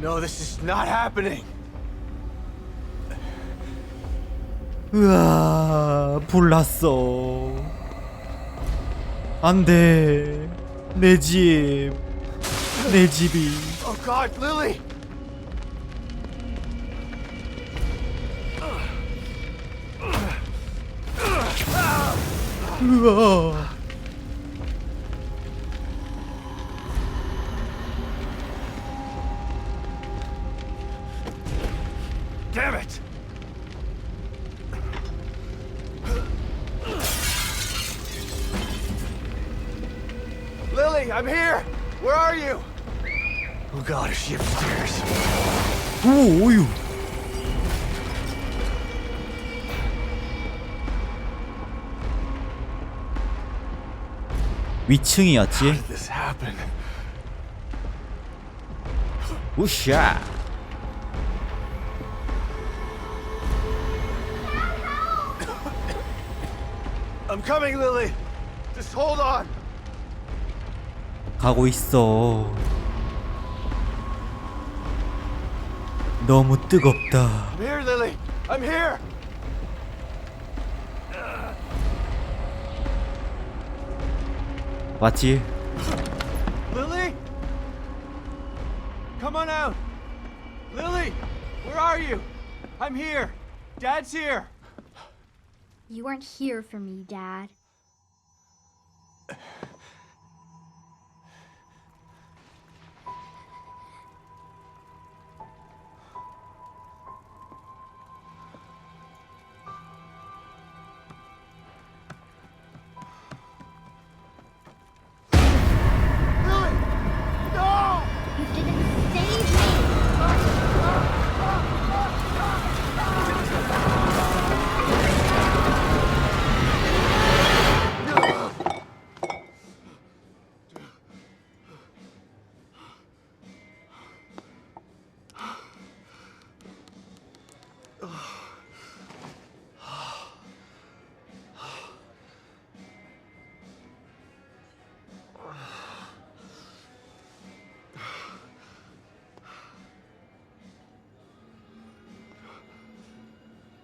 No, this is not happening. 으아, 불났어. 안 돼. 내 집. 내 집이. Oh God, Lily! 으아. Damn it! Lily, I'm here! Where are you? Oh God, is she upstairs? 오, 오유. 위층이었지? How did this happen? 우샤. I'm coming, Lily! Just hold on! 가고 있어. 너무 뜨겁다. I'm here, Lily! I'm here! 맞지? Lily? Come on out! Lily! Where are you? I'm here! Dad's here! You weren't here for me, Dad. Lily! No! You didn't save me!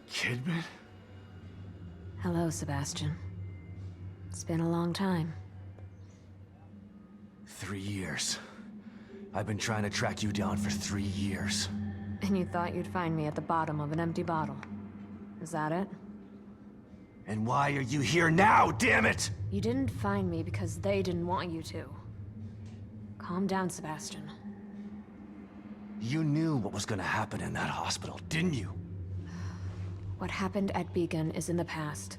Kidman? Hello, Sebastian. It's been a long time. 3 years. I've been trying to track you down for 3 years. And you thought you'd find me at the bottom of an empty bottle. Is that it? And why are you here now, damn it? You didn't find me because they didn't want you to. Calm down, Sebastian. You knew what was gonna happen in that hospital, didn't you? What happened at Beacon is in the past.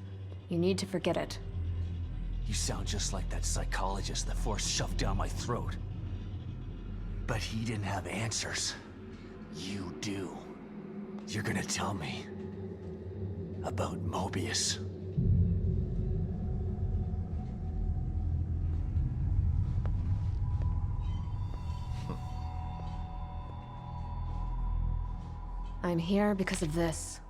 You need to forget it. You sound just like that psychologist the Force shoved down my throat. But he didn't have answers. You do. You're gonna tell me about Mobius. I'm here because of this.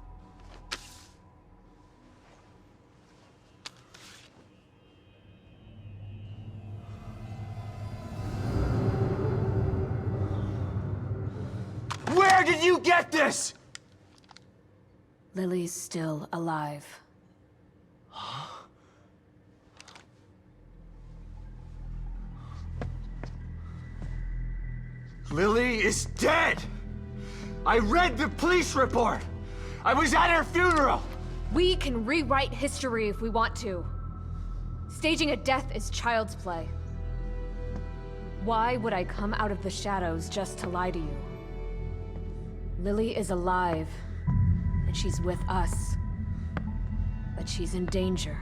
Where did you get this? Lily's still alive. Lily is dead! I read the police report! I was at her funeral! We can rewrite history if we want to. Staging a death is child's play. Why would I come out of the shadows just to lie to you? Lily is alive, and she's with us. But she's in danger.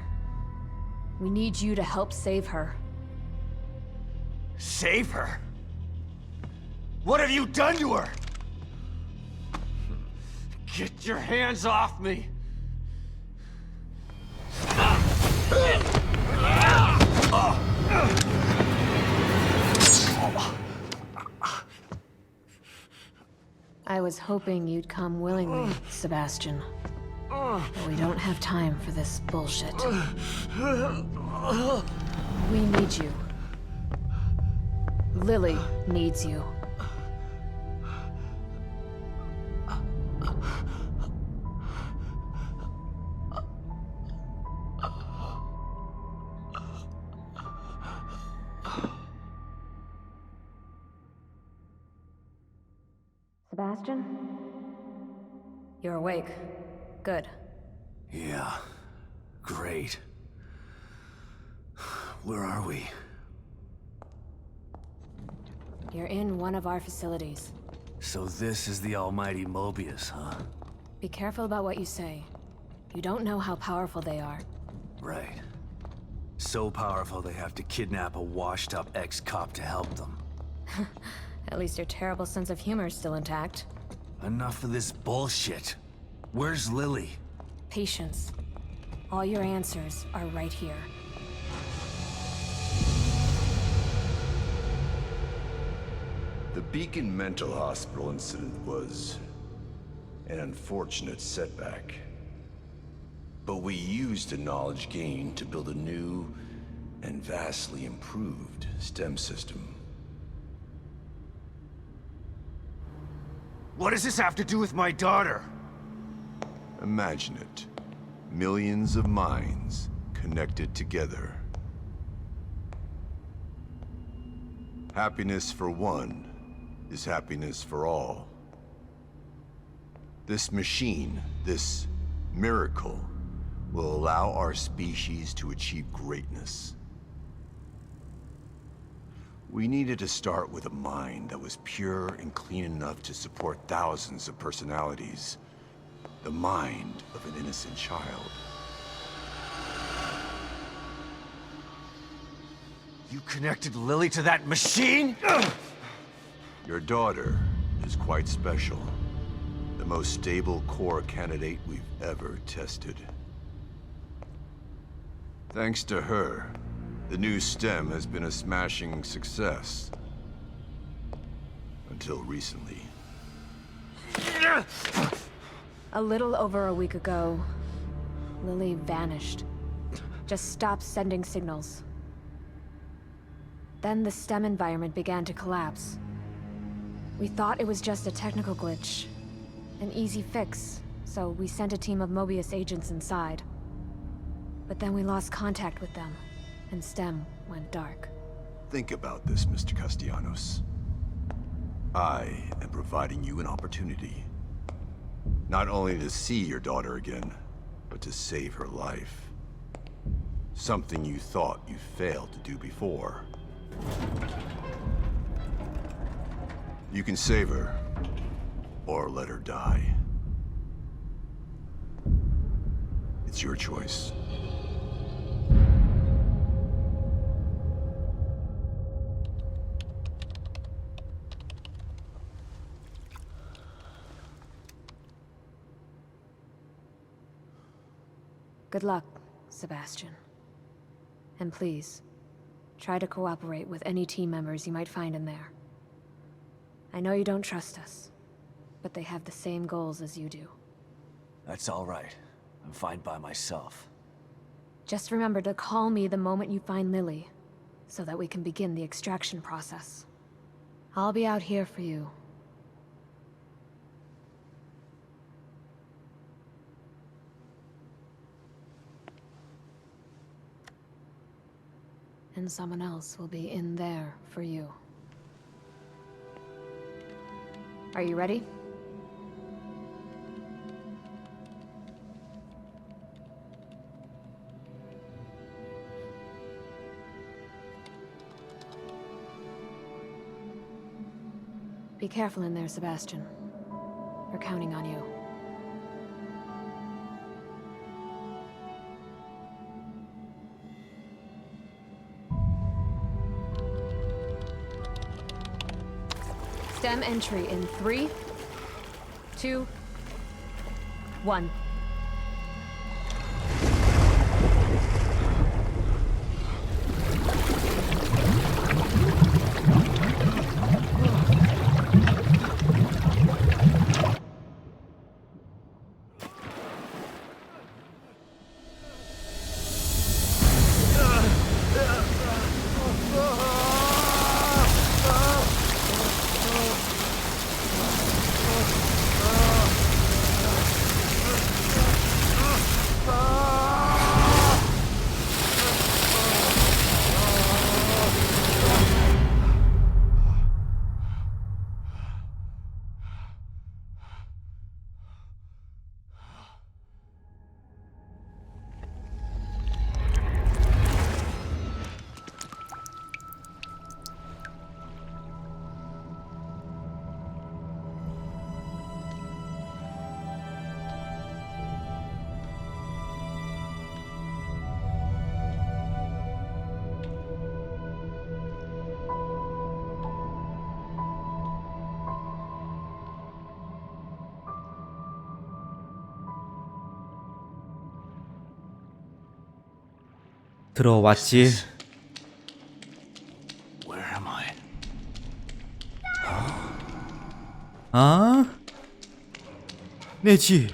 We need you to help save her. Save her? What have you done to her? Get your hands off me! I was hoping you'd come willingly, Sebastian. But we don't have time for this bullshit. We need you. Lily needs you. Sebastian? You're awake. Good. Yeah. Great. Where are we? You're in one of our facilities. So this is the almighty Mobius, huh? Be careful about what you say. You don't know how powerful they are. Right. So powerful they have to kidnap a washed-up ex-cop to help them. At least your terrible sense of humor is still intact. Enough of this bullshit. Where's Lily? Patience. All your answers are right here. The Beacon Mental Hospital incident was an unfortunate setback. But we used the knowledge gained to build a new and vastly improved STEM system. What does this have to do with my daughter? Imagine it. Millions of minds connected together. Happiness for one is happiness for all. This machine, this miracle, will allow our species to achieve greatness. We needed to start with a mind that was pure and clean enough to support thousands of personalities. The mind of an innocent child. You connected Lily to that machine? Your daughter is quite special. The most stable core candidate we've ever tested. Thanks to her, the new STEM has been a smashing success. Until recently. A little over a week ago, Lily vanished. Just stopped sending signals. Then the STEM environment began to collapse. We thought it was just a technical glitch. An easy fix, so we sent a team of Mobius agents inside. But then we lost contact with them, and STEM went dark. Think about this, Mr. Castellanos. I am providing you an opportunity. Not only to see your daughter again, but to save her life. Something you thought you failed to do before. You can save her, or let her die. It's your choice. Good luck, Sebastian. And please, try to cooperate with any team members you might find in there. I know you don't trust us, but they have the same goals as you do. That's all right. I'm fine by myself. Just remember to call me the moment you find Lily, so that we can begin the extraction process. I'll be out here for you. And someone else will be in there for you. Are you ready? Be careful in there, Sebastian. We're counting on you. STEM entry in 3, 2, 1. 들어왔지. Where am I? 아? 내 집.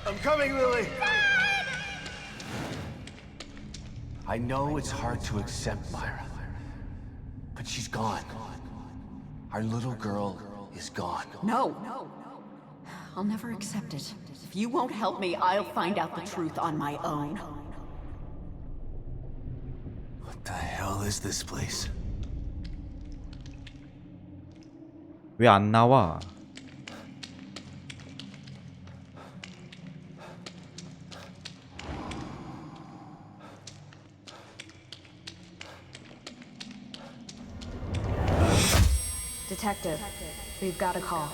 I'm coming, Lily. I know it's hard to accept, Myra, but she's gone. Our little girl is gone. No. I'll never accept it. If you won't help me, I'll find out the truth on my own. What the hell is this place? 왜 안 나와? Detective, we've got a call.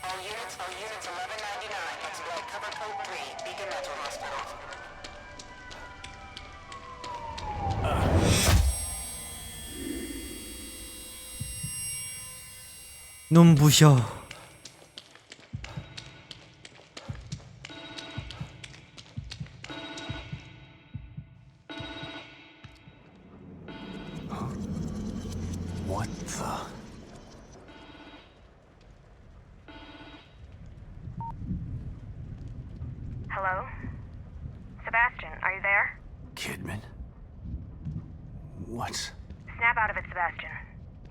All units 1199. Exploit cover code 3, Beacon Mental Hospital. 눈부셔. What the? Hello? Sebastian, are you there? Kidman? What? Snap out of it, Sebastian.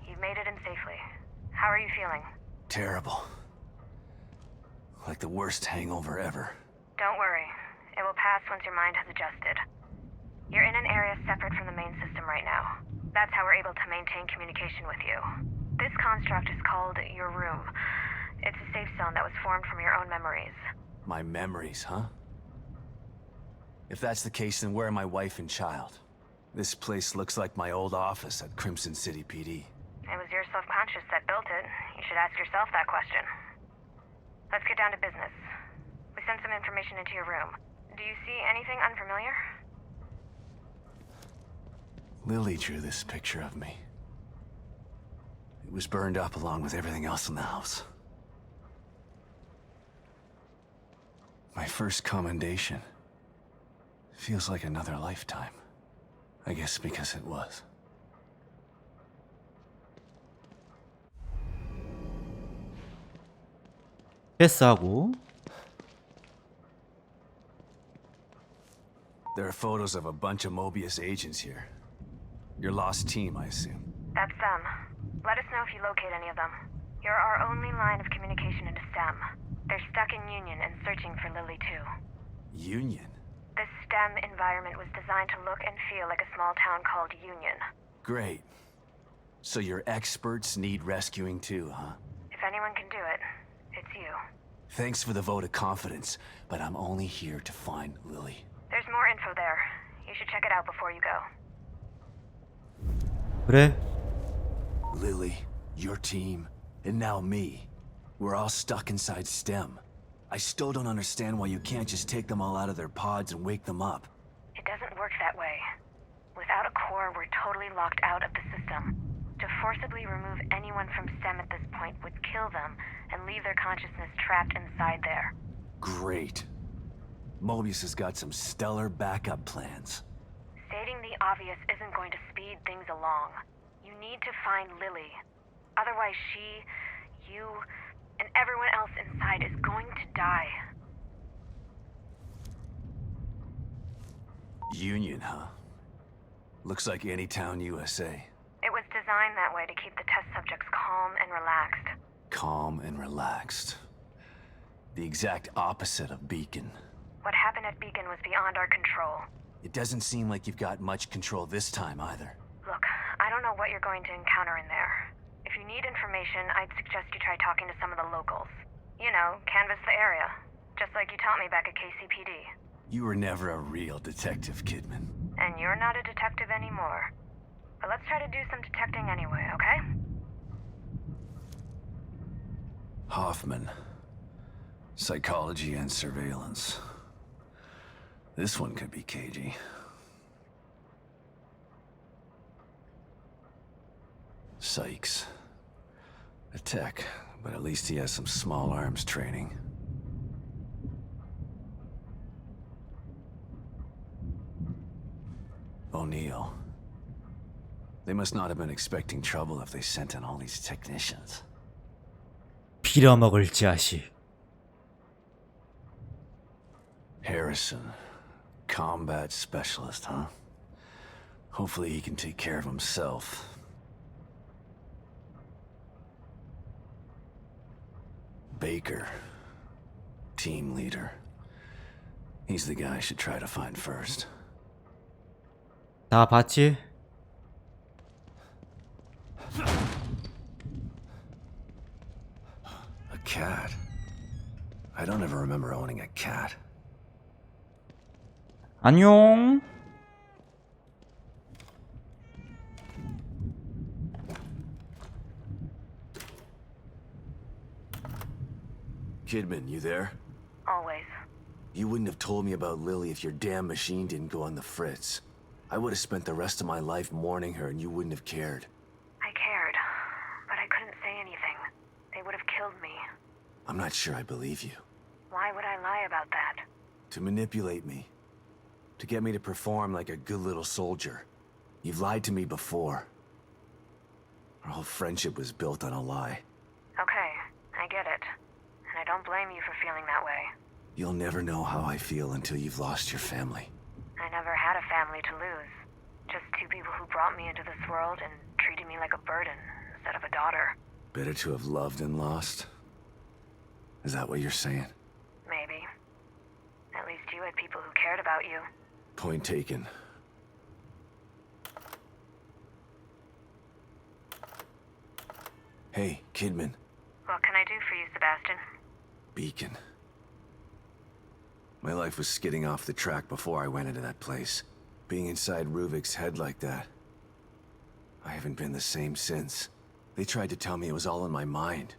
You've made it in safely. How are you feeling? Terrible. Like the worst hangover ever. Don't worry. It will pass once your mind has adjusted. You're in an area separate from the main system right now. That's how we're able to maintain communication with you. This construct is called your room. It's a safe zone that was formed from your own memories. My memories, huh? If that's the case, then where are my wife and child? This place looks like my old office at Crimson City PD. It was your self-conscious that built it. You should ask yourself that question. Let's get down to business. We sent some information into your room. Do you see anything unfamiliar? Lily drew this picture of me. It was burned up along with everything else in the house. My first commendation. Feels like another lifetime. I guess because it was. 패스하고. There are photos of a bunch of Mobius agents here. Your lost team, I assume. That's them. Let us know if you locate any of them. You're our only line of communication into STEM. They're stuck in Union and searching for Lily too. Union? This STEM environment was designed to look and feel like a small town called Union. Great. So your experts need rescuing too, huh? If anyone can do it, it's you. Thanks for the vote of confidence, but I'm only here to find Lily. There's more info there. You should check it out before you go. 그래. Lily, your team, and now me. We're all stuck inside STEM. I still don't understand why you can't just take them all out of their pods and wake them up. It doesn't work that way. Without a core, we're totally locked out of the system. To forcibly remove anyone from STEM at this point would kill them and leave their consciousness trapped inside there. Great. Mobius has got some stellar backup plans. Stating the obvious isn't going to speed things along. You need to find Lily. Otherwise she, you, and everyone else inside is going to die. Union, huh? Looks like any town, USA. It was designed that way to keep the test subjects calm and relaxed. Calm and relaxed. The exact opposite of Beacon. What happened at Beacon was beyond our control. It doesn't seem like you've got much control this time either. Look, I don't know what you're going to encounter in there. If you need information, I'd suggest you try talking to some of the locals. You know, canvass the area. Just like you taught me back at KCPD. You were never a real detective, Kidman. And you're not a detective anymore. But let's try to do some detecting anyway, okay? Hoffman. Psychology and surveillance. This one could be cagey. Sykes. A tech, but at least he has some small arms training. O'Neill. They must not have been expecting trouble if they sent in all these technicians. 빌어먹을 자식. Harrison. Combat specialist, huh? Hopefully he can take care of himself. Baker. Team leader. He's the guy I should try to find first. 다 봤지? A cat? I don't ever remember owning a cat. 안녕. Kidman, you there? Always. You wouldn't have told me about Lily if your damn machine didn't go on the fritz. I would have spent the rest of my life mourning her and you wouldn't have cared. I cared, but I couldn't say anything. They would have killed me. I'm not sure I believe you. Why would I lie about that? To manipulate me. To get me to perform like a good little soldier. You've lied to me before. Our whole friendship was built on a lie. Okay, I get it. And I don't blame you for feeling that way. You'll never know how I feel until you've lost your family. I never had a family to lose. Just two people who brought me into this world and treated me like a burden instead of a daughter. Better to have loved and lost? Is that what you're saying? Maybe. At least you had people who cared about you. Point taken. Hey, Kidman. What can I do for you, Sebastian? Beacon. My life was skidding off the track before I went into that place. Being inside Ruvik's head like that. I haven't been the same since. They tried to tell me it was all in my mind.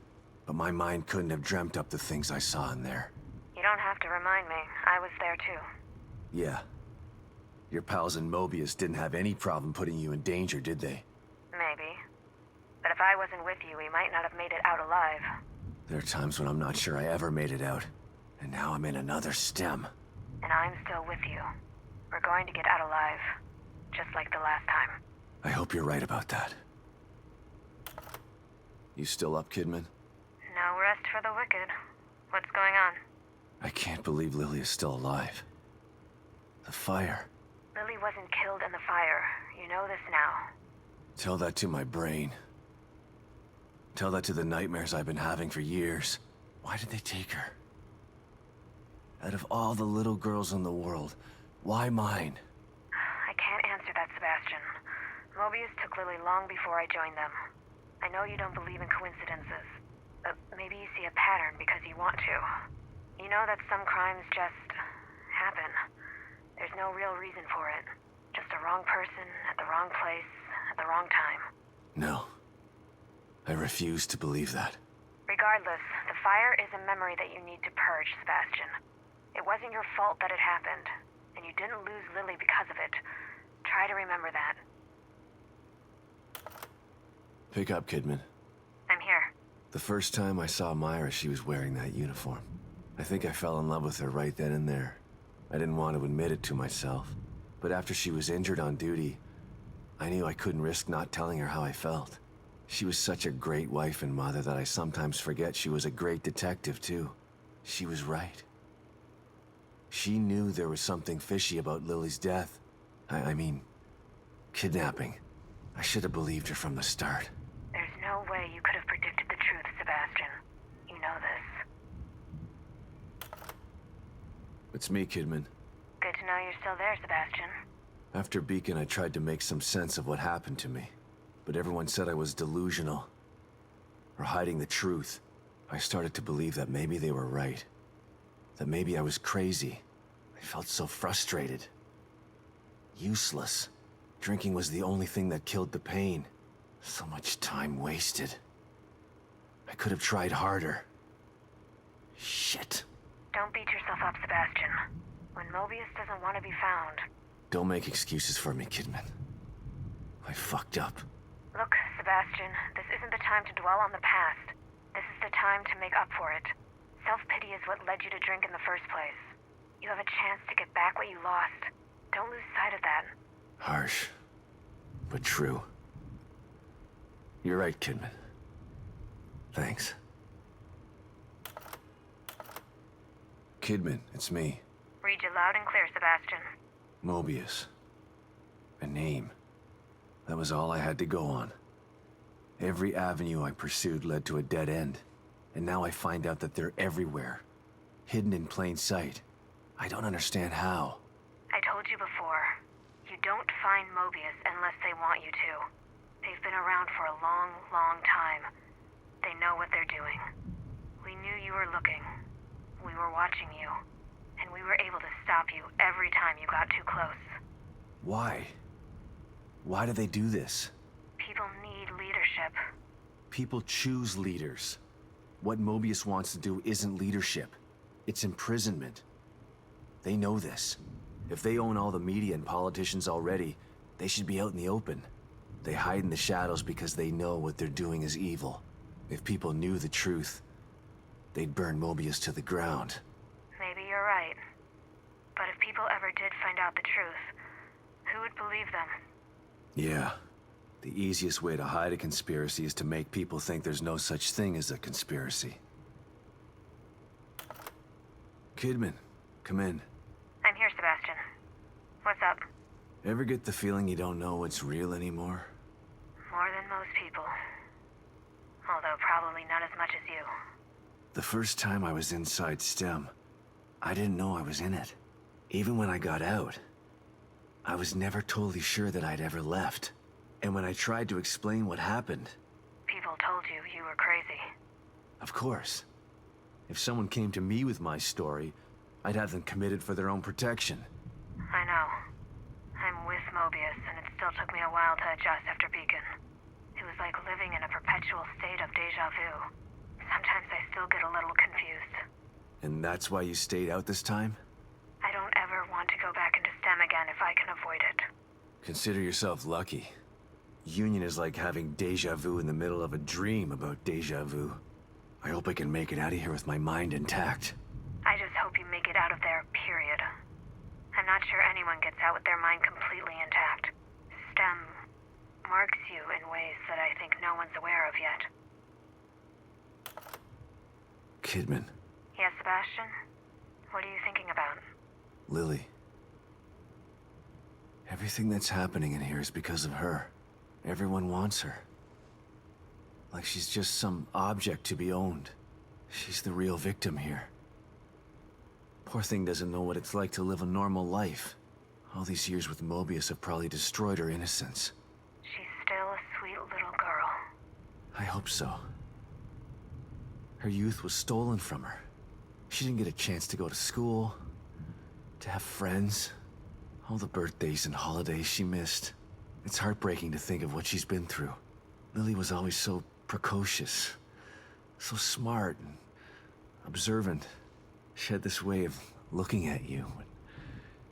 But my mind couldn't have dreamt up the things I saw in there. You don't have to remind me. I was there too. Yeah. Your pals in Mobius didn't have any problem putting you in danger, did they? Maybe. But if I wasn't with you, we might not have made it out alive. There are times when I'm not sure I ever made it out. And now I'm in another stem. And I'm still with you. We're going to get out alive. Just like the last time. I hope you're right about that. You still up, Kidman? No rest for the wicked. What's going on? I can't believe Lily is still alive. The fire. Lily wasn't killed in the fire. You know this now. Tell that to my brain. Tell that to the nightmares I've been having for years. Why did they take her? Out of all the little girls in the world, why mine? I can't answer that, Sebastian. Mobius took Lily long before I joined them. I know you don't believe in coincidences. But maybe you see a pattern because you want to. You know that some crimes just happen. There's no real reason for it. Just a wrong person at the wrong place at the wrong time. No. I refuse to believe that. Regardless, the fire is a memory that you need to purge, Sebastian. It wasn't your fault that it happened, and you didn't lose Lily because of it. Try to remember that. Pick up, Kidman. I'm here. The first time I saw Myra, she was wearing that uniform. I think I fell in love with her right then and there. I didn't want to admit it to myself. But after she was injured on duty, I knew I couldn't risk not telling her how I felt. She was such a great wife and mother that I sometimes forget she was a great detective, too. She was right. She knew there was something fishy about Lily's death. I mean, kidnapping. I should have believed her from the start. There's no way you could have predicted the truth, Sebastian. You know this. It's me, Kidman. Good to know you're still there, Sebastian. After Beacon, I tried to make some sense of what happened to me. But everyone said I was delusional. Or hiding the truth. I started to believe that maybe they were right. That maybe I was crazy. I felt so frustrated. Useless. Drinking was the only thing that killed the pain. So much time wasted. I could have tried harder. Shit. Don't beat yourself up, Sebastian. When Mobius doesn't want to be found. Don't make excuses for me, Kidman. I fucked up. Look, Sebastian, this isn't the time to dwell on the past. This is the time to make up for it. Self-pity is what led you to drink in the first place. You have a chance to get back what you lost. Don't lose sight of that. Harsh, but true. You're right, Kidman. Thanks. Kidman, it's me. Read you loud and clear, Sebastian. Mobius. A name. That was all I had to go on. Every avenue I pursued led to a dead end. And now I find out that they're everywhere. Hidden in plain sight. I don't understand how. I told you before. You don't find Mobius unless they want you to. They've been around for a long, long time. They know what they're doing. We knew you were looking. We were watching you. And we were able to stop you every time you got too close. Why? Why do they do this? People need leadership. People choose leaders. What Mobius wants to do isn't leadership. It's imprisonment. They know this. If they own all the media and politicians already, they should be out in the open. They hide in the shadows because they know what they're doing is evil. If people knew the truth, they'd burn Mobius to the ground. Maybe you're right. But if people ever did find out the truth, who would believe them? Yeah. The easiest way to hide a conspiracy is to make people think there's no such thing as a conspiracy. Kidman, come in. I'm here, Sebastian. What's up? Ever get the feeling you don't know what's real anymore? More than most people. Although probably not as much as you. The first time I was inside STEM, I didn't know I was in it. Even when I got out, I was never totally sure that I'd ever left. And when I tried to explain what happened... People told you you were crazy. Of course. If someone came to me with my story, I'd have them committed for their own protection. I know. I'm with Mobius, and it still took me a while to adjust after Beacon. It was like living in a perpetual state of déjà vu. Sometimes I still get a little confused. And that's why you stayed out this time? I don't ever want to go back into STEM again if I can avoid it. Consider yourself lucky. Union is like having déjà vu in the middle of a dream about déjà vu. I hope I can make it out of here with my mind intact. I just hope you make it out of there, period. I'm not sure anyone gets out with their mind completely intact. STEM marks you in ways that I think no one's aware of yet. Kidman. Yes, Sebastian? What are you thinking about? Lily. Everything that's happening in here is because of her. Everyone wants her. Like she's just some object to be owned. She's the real victim here. Poor thing doesn't know what it's like to live a normal life. All these years with Mobius have probably destroyed her innocence. She's still a sweet little girl. I hope so. Her youth was stolen from her. She didn't get a chance to go to school, to have friends. All the birthdays and holidays she missed. It's heartbreaking to think of what she's been through. Lily was always so precocious, so smart and observant. She had this way of looking at you,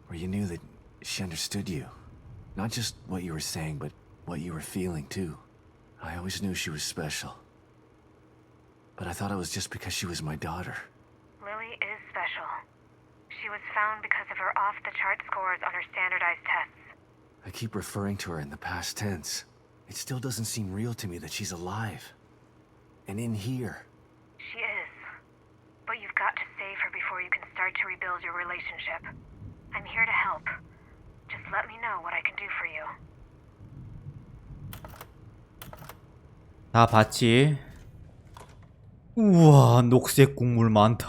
where you knew that she understood you. Not just what you were saying, but what you were feeling too. I always knew she was special. But I thought it was just because she was my daughter. Lily is special. She was found because of her off-the-chart scores on her standardized tests. I keep referring to her in the past tense. It still doesn't seem real to me that she's alive. And in here. She is. But you've got to save her before you can start to rebuild your relationship. I'm here to help. Just let me know what I can do for you. 다 봤지? 우와, 녹색 국물 많다.